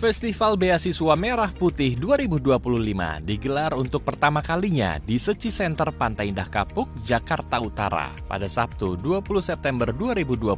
Festival Beasiswa Merah Putih 2025 digelar untuk pertama kalinya di Seci Center Pantai Indah Kapuk, Jakarta Utara pada Sabtu 20 September 2025.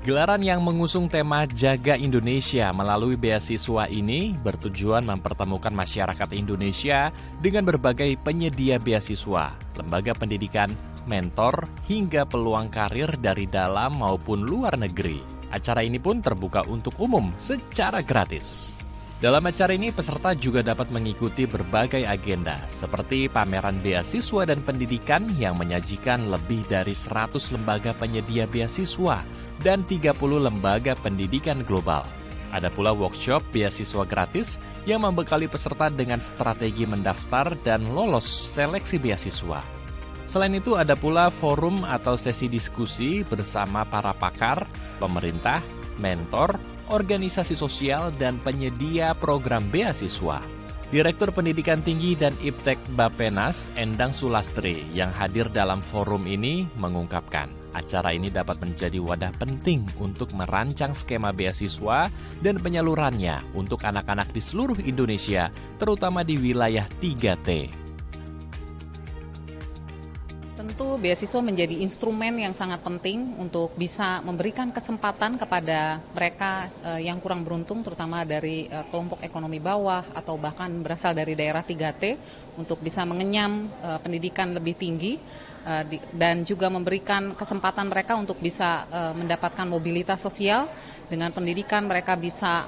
Gelaran yang mengusung tema Jaga Indonesia melalui beasiswa ini bertujuan mempertemukan masyarakat Indonesia dengan berbagai penyedia beasiswa, lembaga pendidikan, mentor, hingga peluang karir dari dalam maupun luar negeri. Acara ini pun terbuka untuk umum secara gratis. Dalam acara ini, peserta juga dapat mengikuti berbagai agenda, seperti pameran beasiswa dan pendidikan yang menyajikan lebih dari 100 lembaga penyedia beasiswa dan 30 lembaga pendidikan global. Ada pula workshop beasiswa gratis yang membekali peserta dengan strategi mendaftar dan lolos seleksi beasiswa. Selain itu, ada pula forum atau sesi diskusi bersama para pakar, pemerintah, mentor, organisasi sosial, dan penyedia program beasiswa. Direktur Pendidikan Tinggi dan Iptek Bappenas, Endang Sulastri, yang hadir dalam forum ini mengungkapkan, acara ini dapat menjadi wadah penting untuk merancang skema beasiswa dan penyalurannya untuk anak-anak di seluruh Indonesia, terutama di wilayah 3T. Tentu beasiswa menjadi instrumen yang sangat penting untuk bisa memberikan kesempatan kepada mereka yang kurang beruntung, terutama dari kelompok ekonomi bawah atau bahkan berasal dari daerah 3T, untuk bisa mengenyam pendidikan lebih tinggi dan juga memberikan kesempatan mereka untuk bisa mendapatkan mobilitas sosial. Dengan pendidikan mereka bisa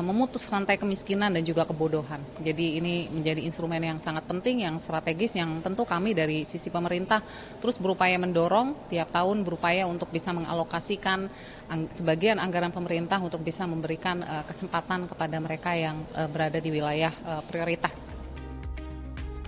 memutus rantai kemiskinan dan juga kebodohan. Jadi ini menjadi instrumen yang sangat penting, yang strategis, yang tentu kami dari sisi pemerintah terus berupaya mendorong, tiap tahun berupaya untuk bisa mengalokasikan sebagian anggaran pemerintah untuk bisa memberikan kesempatan kepada mereka yang berada di wilayah prioritas.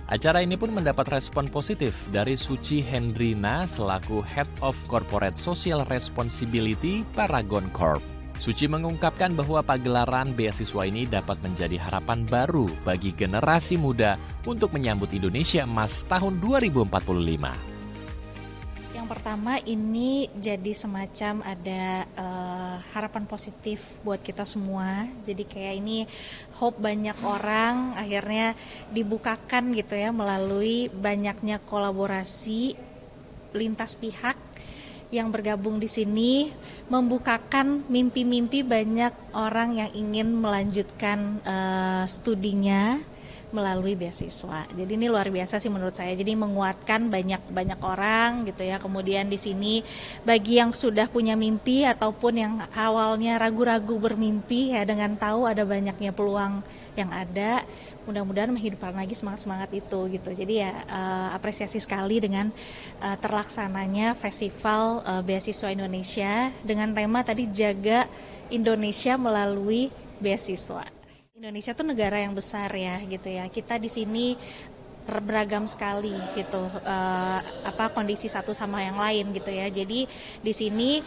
Acara ini pun mendapat respon positif dari Suci Hendrina selaku Head of Corporate Social Responsibility Paragon Corp. Suci mengungkapkan bahwa pagelaran beasiswa ini dapat menjadi harapan baru bagi generasi muda untuk menyambut Indonesia Emas tahun 2045. Yang pertama, ini jadi semacam ada harapan positif buat kita semua. Jadi kayak ini hope banyak orang akhirnya dibukakan gitu ya melalui banyaknya kolaborasi lintas pihak yang bergabung di sini, membukakan mimpi-mimpi banyak orang yang ingin melanjutkan studinya melalui beasiswa. Jadi ini luar biasa sih menurut saya. Jadi menguatkan banyak orang gitu ya. Kemudian di sini bagi yang sudah punya mimpi ataupun yang awalnya ragu-ragu bermimpi ya, dengan tahu ada banyaknya peluang yang ada, mudah-mudahan menghidupkan lagi semangat itu gitu. Jadi ya apresiasi sekali dengan terlaksananya Festival Beasiswa Indonesia dengan tema tadi Jaga Indonesia melalui beasiswa. Indonesia tuh negara yang besar ya gitu ya. Kita di sini beragam sekali gitu, kondisi satu sama yang lain gitu ya. Jadi di sini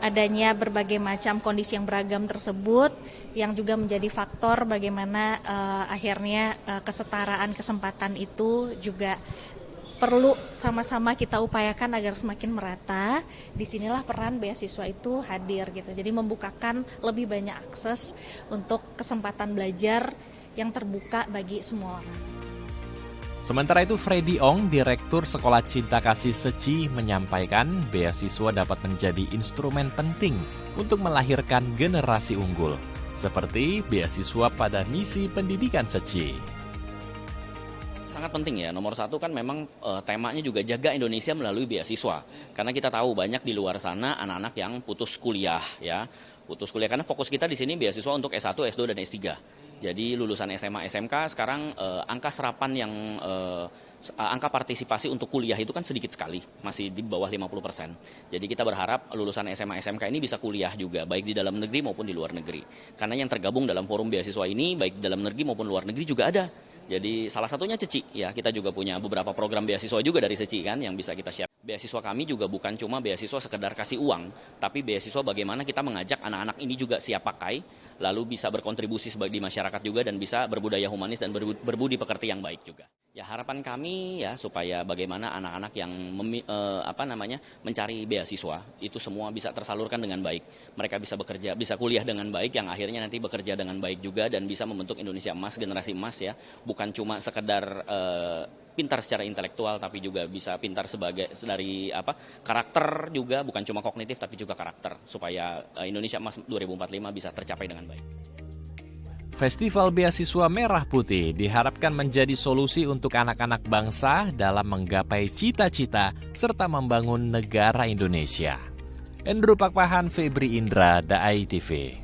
adanya berbagai macam kondisi yang beragam tersebut yang juga menjadi faktor bagaimana akhirnya kesetaraan kesempatan itu juga perlu sama-sama kita upayakan agar semakin merata. Disinilah peran beasiswa itu hadir gitu. Jadi membukakan lebih banyak akses untuk kesempatan belajar yang terbuka bagi semua orang. Sementara itu, Freddy Ong, Direktur Sekolah Cinta Kasih Seci, menyampaikan beasiswa dapat menjadi instrumen penting untuk melahirkan generasi unggul, seperti beasiswa pada misi pendidikan Seci. Sangat penting ya, nomor satu kan memang temanya juga jaga Indonesia melalui beasiswa. Karena kita tahu banyak di luar sana anak-anak yang putus kuliah ya. Putus kuliah karena fokus kita di sini beasiswa untuk S1, S2, dan S3. Jadi lulusan SMA, SMK sekarang angka serapan yang angka partisipasi untuk kuliah itu kan sedikit sekali, masih di bawah 50%. Jadi kita berharap lulusan SMA, SMK ini bisa kuliah juga, baik di dalam negeri maupun di luar negeri. Karena yang tergabung dalam forum beasiswa ini, baik di dalam negeri maupun luar negeri juga ada. Jadi salah satunya Ceci, ya kita juga punya beberapa program beasiswa juga dari Ceci kan yang bisa kita share. Beasiswa kami juga bukan cuma beasiswa sekedar kasih uang, tapi beasiswa bagaimana kita mengajak anak-anak ini juga siap pakai, lalu bisa berkontribusi sebagai di masyarakat juga dan bisa berbudaya humanis dan berbudi pekerti yang baik juga. Ya harapan kami ya supaya bagaimana anak-anak yang mencari beasiswa itu semua bisa tersalurkan dengan baik. Mereka bisa bekerja, bisa kuliah dengan baik yang akhirnya nanti bekerja dengan baik juga dan bisa membentuk Indonesia emas, generasi emas ya, bukan cuma sekedar pintar secara intelektual tapi juga bisa pintar dari karakter juga, bukan cuma kognitif tapi juga karakter supaya Indonesia Emas 2045 bisa tercapai dengan baik. Festival Beasiswa Merah Putih diharapkan menjadi solusi untuk anak-anak bangsa dalam menggapai cita-cita serta membangun negara Indonesia. Endro Pakpahan, Febri Indra, Daai TV.